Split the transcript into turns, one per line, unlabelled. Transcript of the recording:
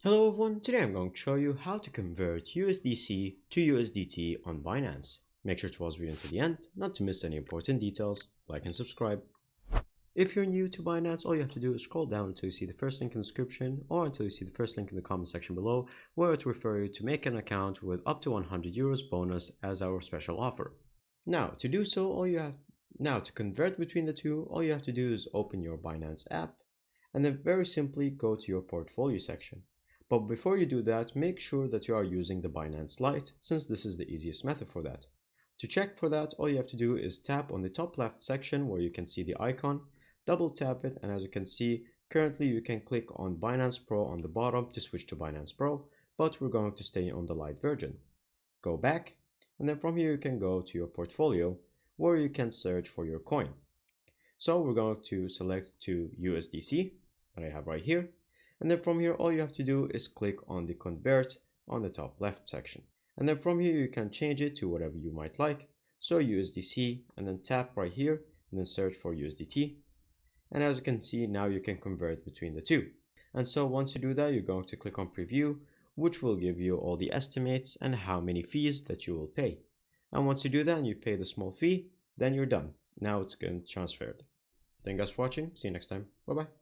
Hello everyone, today I'm going to show you how to convert USDC to USDT on Binance. Make sure to watch the video until the end, not to miss any important details, like and subscribe. If you're new to Binance, all you have to do is scroll down until you see the first link in the description or until you see the first link in the comment section below where it will refer you to make an account with up to 100 euros bonus as our special offer. Now to do so, to convert between the two, all you have to do is open your Binance app and then very simply go to your portfolio section. But before you do that, make sure that you are using the Binance Lite, since this is the easiest method for that. To check for that, all you have to do is tap on the top left section where you can see the icon, double tap it, and as you can see, currently you can click on Binance Pro on the bottom to switch to Binance Pro, but we're going to stay on the Lite version. Go back, and then from here you can go to your portfolio where you can search for your coin. So we're going to select to USDC that I have right here. And then from here, all you have to do is click on the convert on the top left section. And then from here, you can change it to whatever you might like. So USDC, and then tap right here, and then search for USDT. And as you can see, now you can convert between the two. And so once you do that, you're going to click on preview, which will give you all the estimates and how many fees that you will pay. And once you do that and you pay the small fee, then you're done. Now it's going to transfer it. Thank you guys for watching. See you next time. Bye bye.